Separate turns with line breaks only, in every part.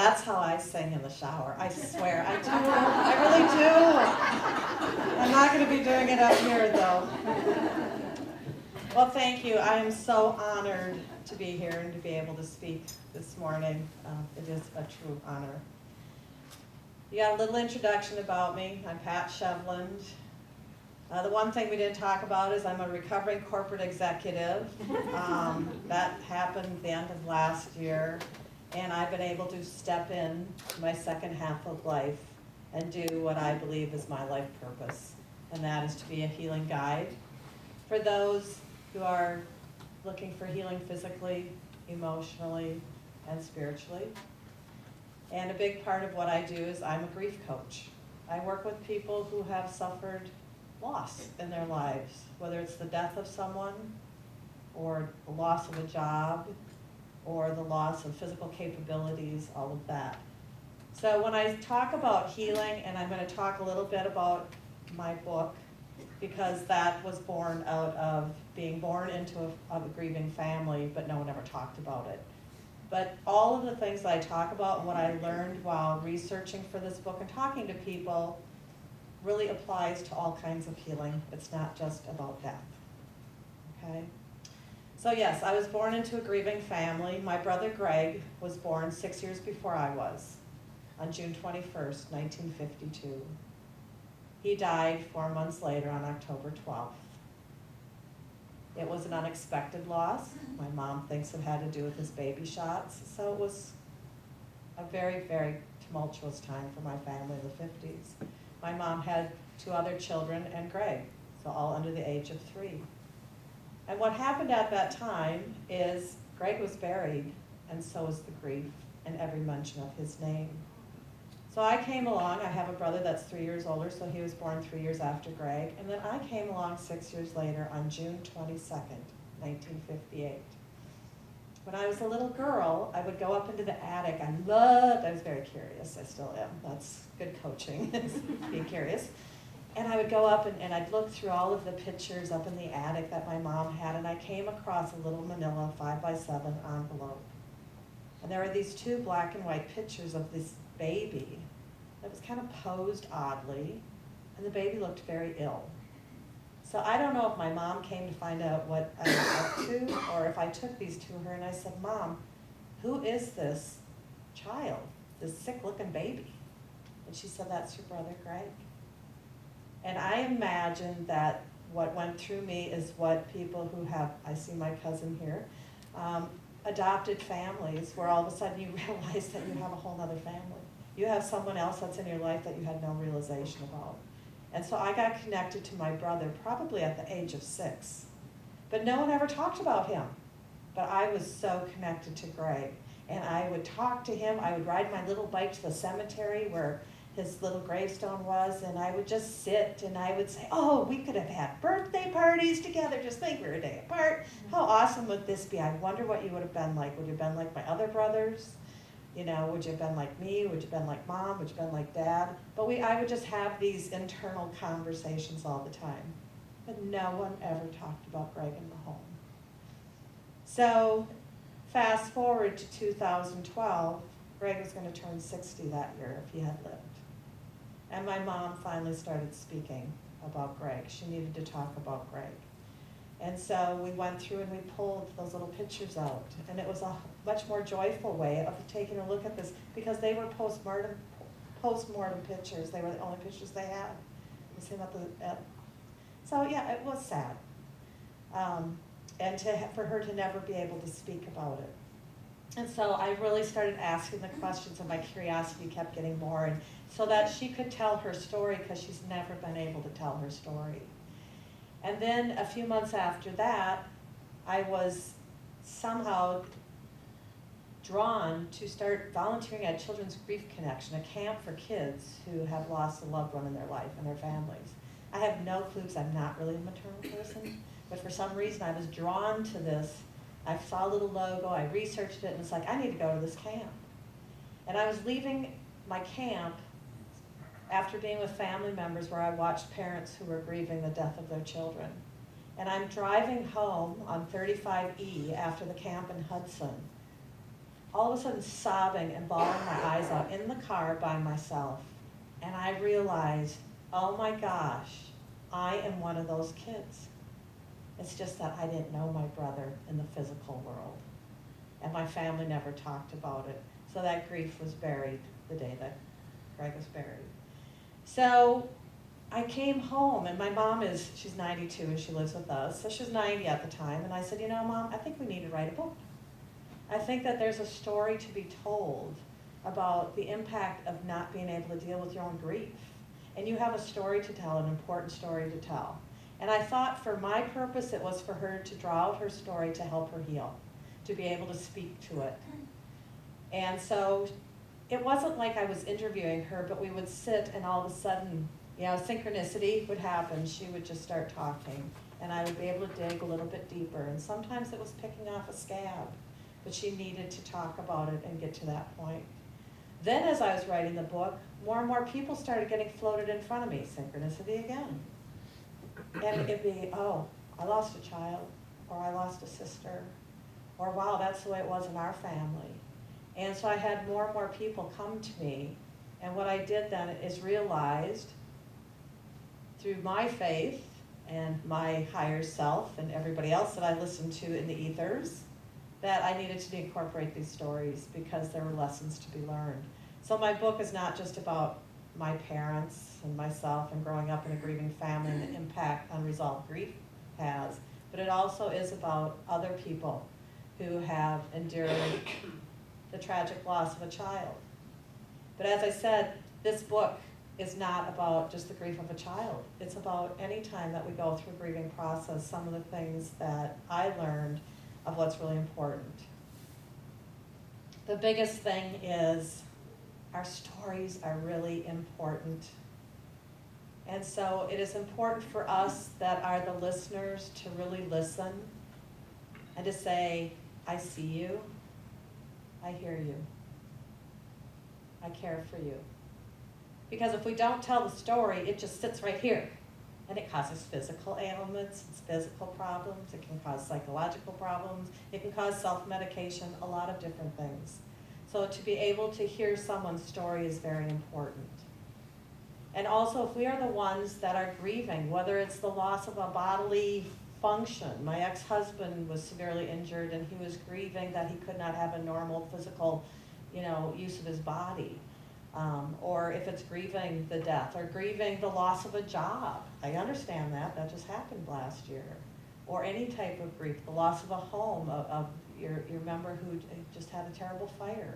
That's how I sing in the shower. I swear, I do. I really do. I'm not going to be doing it up here, though. Well, thank you. I am so honored to be here and to be able to speak this morning. It is a true honor. You got a little introduction about me. I'm Pat Sheveland. The one thing we didn't talk about is I'm a recovering corporate executive. That happened the end of last year, and I've been able to step in to my second half of life and do what I believe is my life purpose, and that is to be a healing guide for those who are looking for healing physically, emotionally, and spiritually. And a big part of what I do is I'm a grief coach. I work with people who have suffered loss in their lives, whether it's the death of someone, or the loss of a job, or the loss of physical capabilities, all of that. So when I talk about healing, and I'm going to talk a little bit about my book, because that was born out of being born into a grieving family, but no one ever talked about it. But all of the things that I talk about and what I learned while researching for this book and talking to people really applies to all kinds of healing. It's not just about death. Okay? So yes, I was born into a grieving family. My brother Greg was born 6 years before I was, on June 21st, 1952. He died 4 months later on October 12th. It was an unexpected loss. My mom thinks it had to do with his baby shots. So it was a very, very tumultuous time for my family in the 50s. My mom had 2 other children and Greg, so all under the age of 3. And what happened at that time is Greg was buried, and so was the grief and every mention of his name. So I came along. I have a brother that's 3 years older, so he was born 3 years after Greg. And then I came along 6 years later on June 22nd, 1958. When I was a little girl, I would go up into the attic. I was very curious. I still am. That's good coaching, being curious. And I would go up and I'd look through all of the pictures up in the attic that my mom had, and I came across a little manila 5x7 envelope. And there were these 2 black and white pictures of this baby that was kind of posed oddly, and the baby looked very ill. So I don't know if my mom came to find out what I was up to, or if I took these to her and I said, "Mom, who is this child, this sick-looking baby?" And she said, "That's your brother Greg." And I imagine that what went through me is what people who have, I see my cousin here, adopted families, where all of a sudden you realize that you have a whole other family. You have someone else that's in your life that you had no realization about. And so I got connected to my brother probably at the age of 6. But no one ever talked about him. But I was so connected to Greg. And I would talk to him. I would ride my little bike to the cemetery where his little gravestone was, and I would just sit and I would say, "Oh, we could have had birthday parties together. Just think, we're a day apart. How awesome would this be? I wonder what you would have been like. Would you have been like my other brothers? You know, would you have been like me? Would you have been like Mom? Would you have been like Dad?" But I would just have these internal conversations all the time. But no one ever talked about Greg in the home. So fast forward to 2012, Greg was going to turn 60 that year if he had lived. And my mom finally started speaking about Greg. She needed to talk about Greg. And so we went through and we pulled those little pictures out. And it was a much more joyful way of taking a look at this, because they were post-mortem pictures. They were the only pictures they had. So yeah, it was sad. And for her to never be able to speak about it. And so I really started asking the questions, and my curiosity kept getting more, and so that she could tell her story, because she's never been able to tell her story. And then a few months after that, I was somehow drawn to start volunteering at Children's Grief Connection, a camp for kids who have lost a loved one in their life and their families. I have no clue, because I'm not really a maternal person, but for some reason I was drawn to this. I saw a little logo, I researched it, and it's like, I need to go to this camp. And I was leaving my camp after being with family members where I watched parents who were grieving the death of their children. And I'm driving home on 35E after the camp in Hudson. all of a sudden sobbing and bawling my eyes out in the car by myself. And I realized, oh my gosh, I am one of those kids. It's just that I didn't know my brother in the physical world. And my family never talked about it. So that grief was buried the day that Greg was buried. So I came home, and my mom she's 92 and she lives with us. So she was 90 at the time. And I said, you know, Mom, I think we need to write a book. I think that there's a story to be told about the impact of not being able to deal with your own grief. And you have a story to tell, an important story to tell. And I thought for my purpose, it was for her to draw out her story to help her heal, to be able to speak to it. And so it wasn't like I was interviewing her, but we would sit and all of a sudden, synchronicity would happen. She would just start talking and I would be able to dig a little bit deeper. And sometimes it was picking off a scab, but she needed to talk about it and get to that point. Then as I was writing the book, more and more people started getting floated in front of me, synchronicity again. And it'd be, oh, I lost a child, or I lost a sister, or wow, that's the way it was in our family. And so I had more and more people come to me, and what I did then is realized through my faith and my higher self and everybody else that I listened to in the ethers, that I needed to incorporate these stories because there were lessons to be learned. So my book is not just about my parents and myself and growing up in a grieving family and the impact unresolved grief has, but it also is about other people who have endured the tragic loss of a child. But as I said, this book is not about just the grief of a child. It's about any time that we go through a grieving process, some of the things that I learned of what's really important. The biggest thing is our stories are really important. And so it is important for us that are the listeners to really listen and to say, I see you, I hear you, I care for you. Because if we don't tell the story, it just sits right here. And it causes physical ailments, it's physical problems, it can cause psychological problems, it can cause self-medication, a lot of different things. So to be able to hear someone's story is very important. And also, if we are the ones that are grieving, whether it's the loss of a bodily function, my ex-husband was severely injured and he was grieving that he could not have a normal physical, use of his body. Or if it's grieving the death or grieving the loss of a job. I understand that just happened last year. Or any type of grief, the loss of a home, of your member who just had a terrible fire.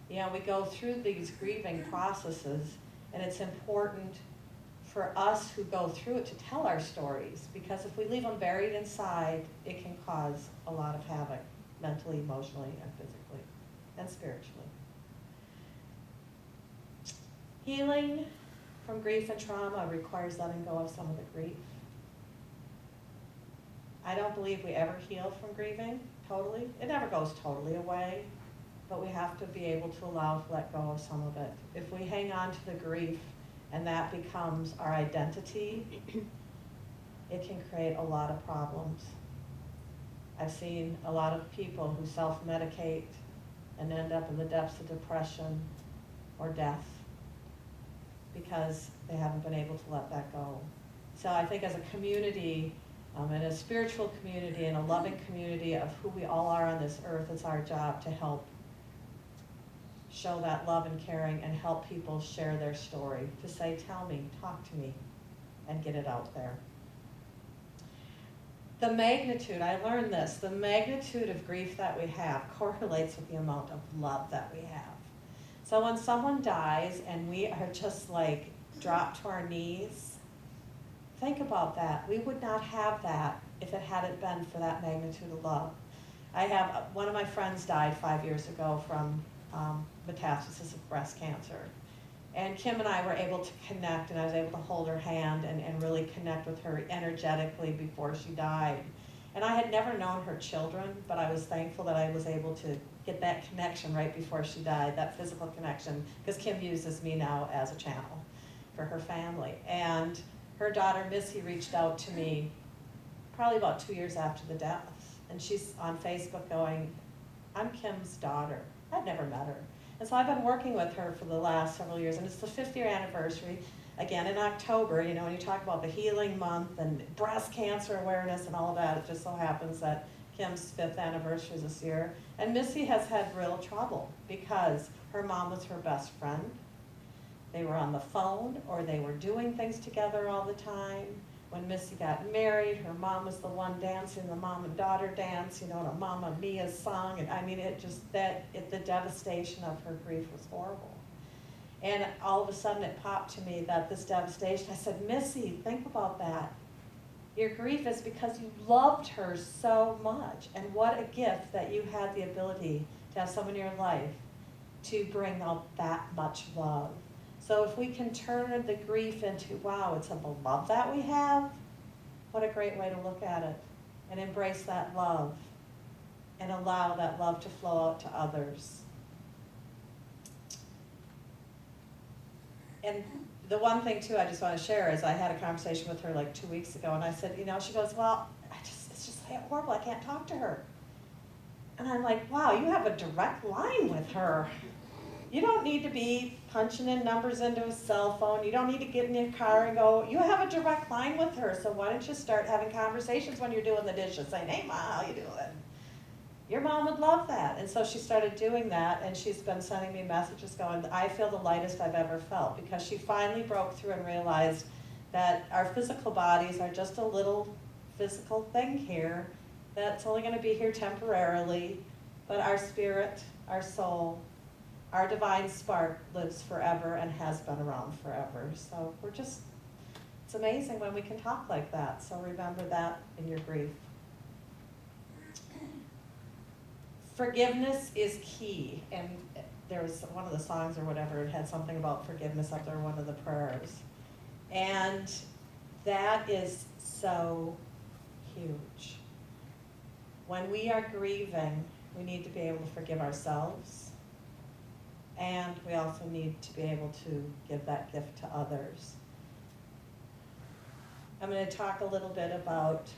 We go through these grieving processes, and it's important for us who go through it to tell our stories, because if we leave them buried inside, it can cause a lot of havoc mentally, emotionally, and physically, and spiritually. Healing from grief and trauma requires letting go of some of the grief. I don't believe we ever heal from grieving totally. It never goes totally away, but we have to be able to allow to let go of some of it. If we hang on to the grief and that becomes our identity, it can create a lot of problems. I've seen a lot of people who self-medicate and end up in the depths of depression or death because they haven't been able to let that go. So I think as a community, in a spiritual community and a loving community of who we all are on this earth, it's our job to help show that love and caring and help people share their story, to say, tell me, talk to me, and get it out there. The magnitude, I learned this, the magnitude of grief that we have correlates with the amount of love that we have. So when someone dies and we are just like dropped to our knees, think about that. We would not have that if it hadn't been for that magnitude of love. I have, one of my friends died 5 years ago from metastasis of breast cancer. And Kim and I were able to connect, and I was able to hold her hand and really connect with her energetically before she died. And I had never known her children, but I was thankful that I was able to get that connection right before she died, that physical connection, because Kim uses me now as a channel for her family. And her daughter, Missy, reached out to me probably about 2 years after the death. And she's on Facebook going, I'm Kim's daughter. I'd never met her. And so I've been working with her for the last several years, and it's the 5th year anniversary. Again, in October, you know, when you talk about the healing month and breast cancer awareness and all of that, it just so happens that Kim's 5th anniversary is this year. And Missy has had real trouble because her mom was her best friend. They were on the phone or they were doing things together all the time. When Missy got married, her mom was the one dancing the mom and daughter dance, you know, and a Mamma Mia song. And I mean, the devastation of her grief was horrible. And all of a sudden it popped to me that this devastation, I said, Missy, think about that. Your grief is because you loved her so much. And what a gift that you had the ability to have someone in your life to bring out that much love. So if we can turn the grief into, wow, it's a love that we have, what a great way to look at it. And embrace that love and allow that love to flow out to others. And the one thing, too, I just want to share is I had a conversation with her like 2 weeks ago, and I said, you know, she goes, well, it's just horrible. I can't talk to her. And I'm like, wow, you have a direct line with her. You don't need to be punching in numbers into a cell phone. You don't need to get in your car and go. You have a direct line with her, so why don't you start having conversations when you're doing the dishes, saying, hey, Ma, how you doing? Your mom would love that. And so she started doing that, and she's been sending me messages going, I feel the lightest I've ever felt, because she finally broke through and realized that our physical bodies are just a little physical thing here that's only going to be here temporarily, but our spirit, our soul, our divine spark lives forever and has been around forever. So it's amazing when we can talk like that. So remember that in your grief. Forgiveness is key, and there was one of the songs or whatever, it had something about forgiveness up there, one of the prayers. And that is so huge. When we are grieving, we need to be able to forgive ourselves, and we also need to be able to give that gift to others. I'm going to talk a little bit about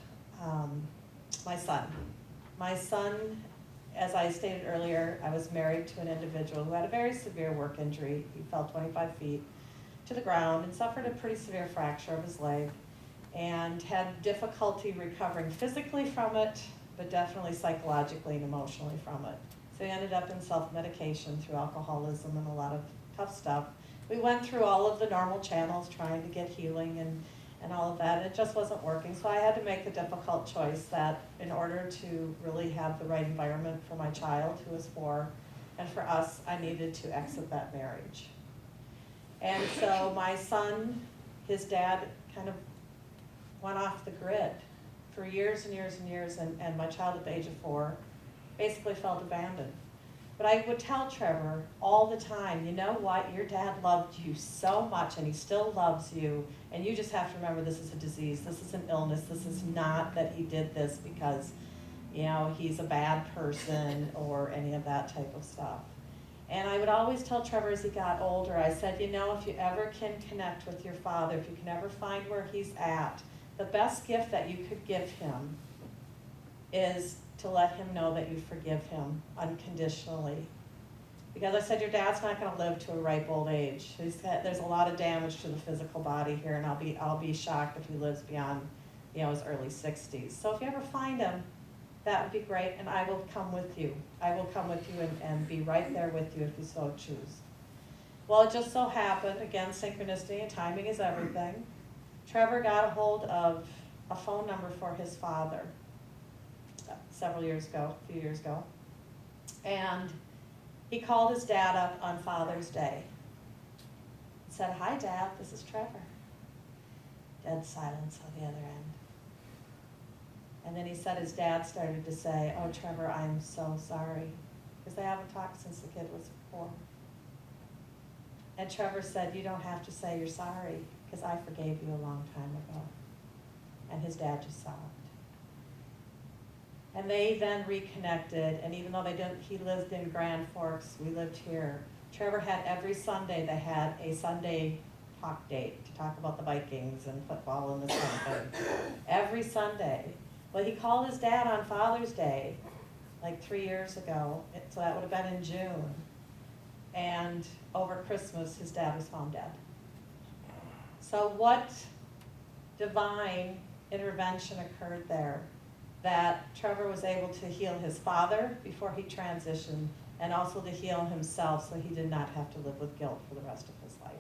my son. My son, as I stated earlier, I was married to an individual who had a very severe work injury. He fell 25 feet to the ground and suffered a pretty severe fracture of his leg and had difficulty recovering physically from it, but definitely psychologically and emotionally from it. So he ended up in self-medication through alcoholism and a lot of tough stuff. We went through all of the normal channels trying to get healing and all of that. It just wasn't working. So I had to make the difficult choice that in order to really have the right environment for my child, who was 4, and for us, I needed to exit that marriage. And so my son, his dad kind of went off the grid for years and years and years, and my child at the age of 4 basically felt abandoned. But I would tell Trevor all the time, you know what, your dad loved you so much and he still loves you, and you just have to remember this is a disease, this is an illness, this is not that he did this because, you know, he's a bad person or any of that type of stuff. And I would always tell Trevor as he got older, I said, you know, if you ever can connect with your father, if you can ever find where he's at, the best gift that you could give him is to let him know that you forgive him unconditionally. Because I said, your dad's not going to live to a ripe old age. There's a lot of damage to the physical body here, and I'll be shocked if he lives beyond, you know, his early 60s. So if you ever find him, that would be great, and I will come with you. I will come with you and be right there with you if you so choose. Well, it just so happened, again, synchronicity and timing is everything. Trevor got a hold of a phone number for his father a few years ago, and he called his dad up on Father's Day and said, hi, Dad, this is Trevor. Dead silence on the other end. And then he said his dad started to say, oh, Trevor, I'm so sorry, because they haven't talked since the kid was 4. And Trevor said, you don't have to say you're sorry, because I forgave you a long time ago. And his dad just sobbed. And they then reconnected, and even though he lived in Grand Forks, we lived here. Trevor had every Sunday, they had a Sunday talk date to talk about the Vikings and football and this kind of thing. Every Sunday. Well, he called his dad on Father's Day, like 3 years ago, so that would have been in June. And over Christmas, his dad was found dead. So what divine intervention occurred there that Trevor was able to heal his father before he transitioned, and also to heal himself so he did not have to live with guilt for the rest of his life.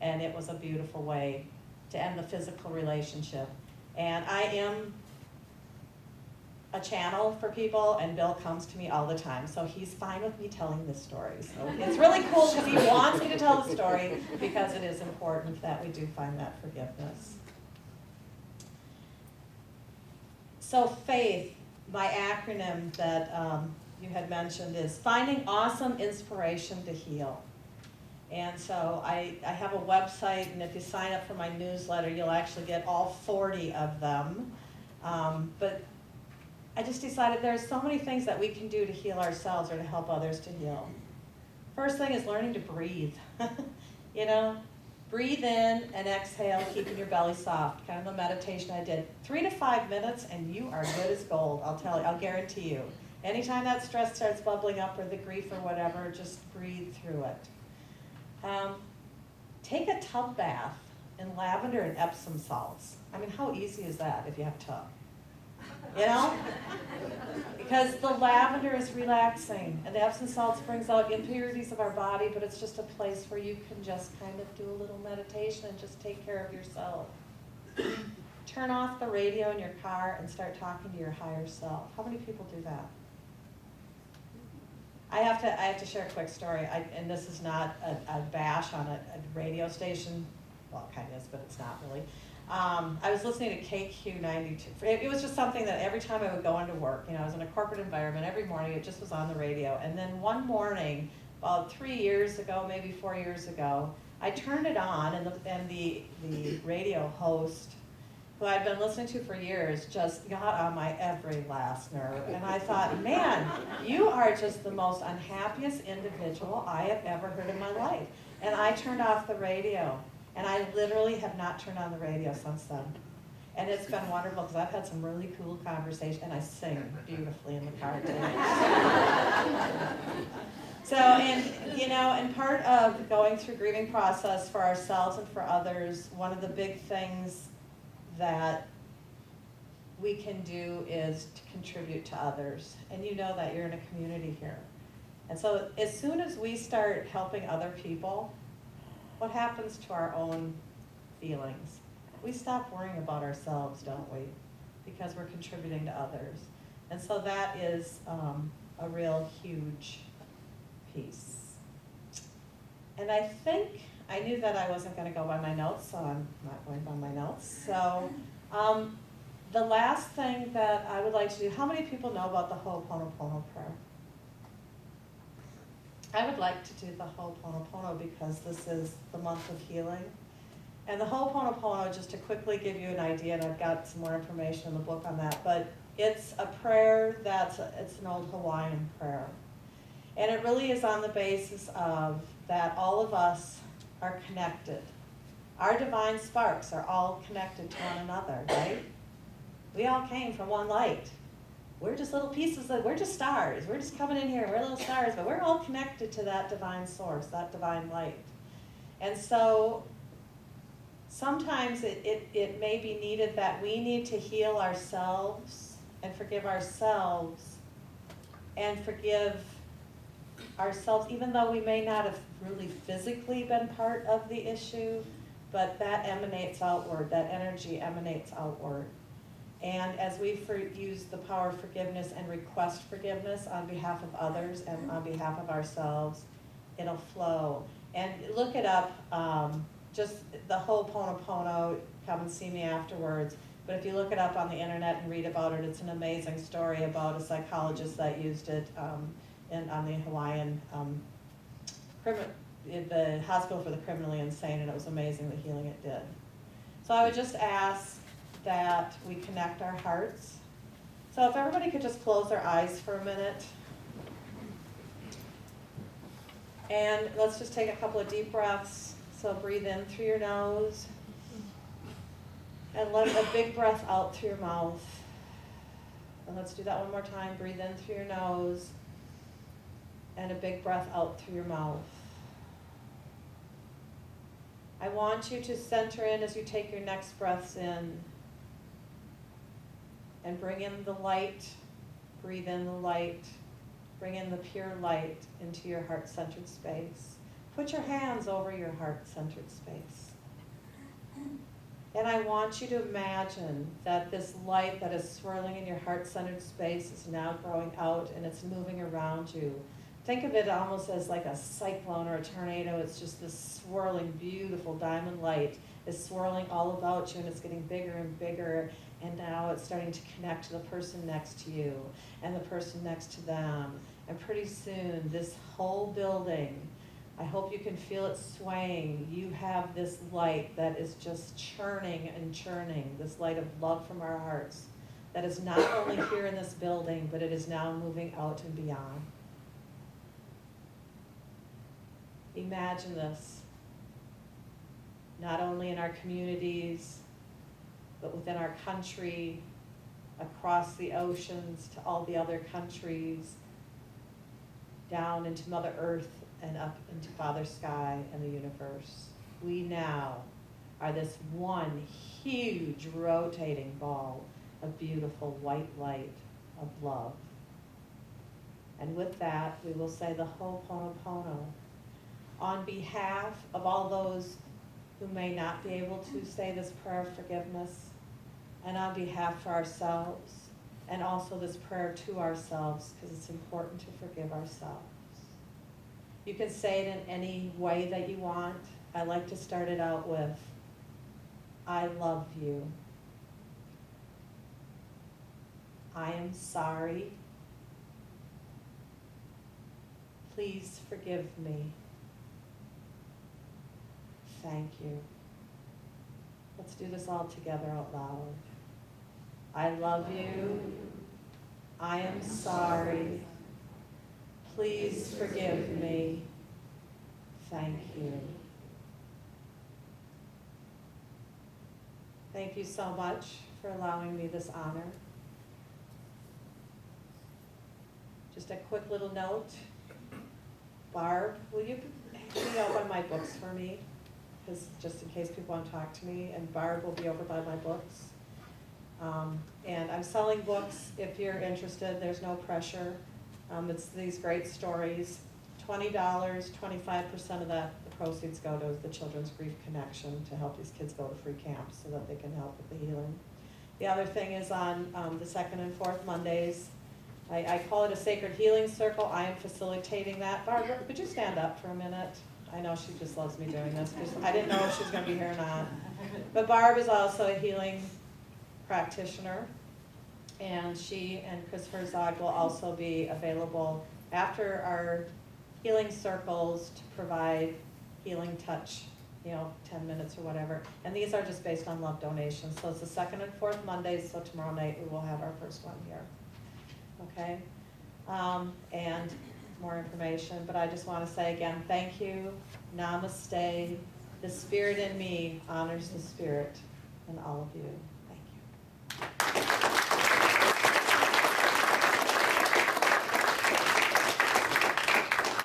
And it was a beautiful way to end the physical relationship. And I am a channel for people, and Bill comes to me all the time, so he's fine with me telling this story. So it's really cool because he wants me to tell the story, because it is important that we do find that forgiveness. So faith, my acronym that you had mentioned, is finding awesome inspiration to heal. And so I have a website, and if you sign up for my newsletter, you'll actually get all 40 of them. But I just decided there's so many things that we can do to heal ourselves or to help others to heal. First thing is learning to breathe. You know, breathe in and exhale, keeping your belly soft. Kind of the meditation I did. 3 to 5 minutes, and you are good as gold. I'll tell you, I'll guarantee you. Anytime that stress starts bubbling up, or the grief or whatever, just breathe through it. Take a tub bath in lavender and Epsom salts. I mean, how easy is that if you have a tub? You know? Because the lavender is relaxing, and the Epsom salts brings out impurities of our body, but it's just a place where you can just kind of do a little meditation and just take care of yourself. Turn off the radio in your car and start talking to your higher self. How many people do that? I have to share a quick story, and this is not a bash on a radio station. Well, it kind of is, but it's not really. I was listening to KQ92. It was just something that every time I would go into work, I was in a corporate environment, every morning it just was on the radio. And then one morning, about 3 years ago, maybe 4 years ago, I turned it on, and the radio host, who I'd been listening to for years, just got on my every last nerve. And I thought, man, you are just the most unhappiest individual I have ever heard in my life. And I turned off the radio. And I literally have not turned on the radio since then. And it's been wonderful, because I've had some really cool conversations, and I sing beautifully in the car too. So, and part of going through grieving process for ourselves and for others, one of the big things that we can do is to contribute to others. And you know that you're in a community here. And so as soon as we start helping other people, what happens to our own feelings? We stop worrying about ourselves, don't we? Because we're contributing to others. And so that is a real huge piece. And I think I knew that I wasn't going to go by my notes, so I'm not going by my notes. So the last thing that I would like to do, how many people know about the Ho'oponopono prayer? I would like to do the Ho'oponopono because this is the month of healing. And the Ho'oponopono, just to quickly give you an idea, and I've got some more information in the book on that, but it's a prayer it's an old Hawaiian prayer. And it really is on the basis of that all of us are connected. Our divine sparks are all connected to one another, right? We all came from one light. We're just little pieces we're just stars. We're just coming in here, we're little stars, but we're all connected to that divine source, that divine light. And so sometimes it may be needed that we need to heal ourselves and forgive ourselves even though we may not have really physically been part of the issue, but that emanates outward, that energy emanates outward. And as we use the power of forgiveness and request forgiveness on behalf of others and on behalf of ourselves, it'll flow. And look it up, just the Ho'oponopono, come and see me afterwards. But if you look it up on the internet and read about it, it's an amazing story about a psychologist that used it on the Hawaiian, the Hospital for the Criminally Insane, and it was amazing the healing it did. So I would just ask that we connect our hearts. So if everybody could just close their eyes for a minute. And let's just take a couple of deep breaths. So breathe in through your nose. And let a big breath out through your mouth. And let's do that one more time. Breathe in through your nose and a big breath out through your mouth. I want you to center in as you take your next breaths in and bring in the light. Breathe in the light. Bring in the pure light into your heart-centered space. Put your hands over your heart-centered space. And I want you to imagine that this light that is swirling in your heart-centered space is now growing out and it's moving around you. Think of it almost as like a cyclone or a tornado. It's just this swirling, beautiful diamond light is swirling all about you, and it's getting bigger and bigger. And now it's starting to connect to the person next to you and the person next to them. And pretty soon, this whole building, I hope you can feel it swaying. You have this light that is just churning and churning, this light of love from our hearts that is not only here in this building, but it is now moving out and beyond. Imagine this, not only in our communities, but within our country, across the oceans to all the other countries, down into Mother Earth and up into Father Sky and the universe. We now are this one huge rotating ball of beautiful white light of love. And with that, we will say the Ho'oponopono. On behalf of all those who may not be able to say this prayer of forgiveness, and on behalf for ourselves, and also this prayer to ourselves, because it's important to forgive ourselves. You can say it in any way that you want. I like to start it out with, I love you. I am sorry. Please forgive me. Thank you. Let's do this all together out loud. I love you. I am sorry. Please forgive me. Thank you. Thank you so much for allowing me this honor. Just a quick little note. Barb, will you open my books for me? Because just in case people want to talk to me, and Barb will be over by my books. And I'm selling books if you're interested. There's no pressure. It's these great stories. $20, 25% of that, the proceeds go to the Children's Grief Connection to help these kids go to free camps so that they can help with the healing. The other thing is on the second and fourth Mondays, I call it a sacred healing circle. I am facilitating that. Barb, could you stand up for a minute? I know she just loves me doing this because I didn't know if she was going to be here or not. But Barb is also a healing practitioner, and she and Chris Herzog will also be available after our healing circles to provide healing touch, 10 minutes or whatever. And these are just based on love donations. So it's the second and fourth Mondays, so tomorrow night we will have our first one here. Okay? And more information, but I just want to say again, thank you, namaste. The spirit in me honors the spirit in all of you.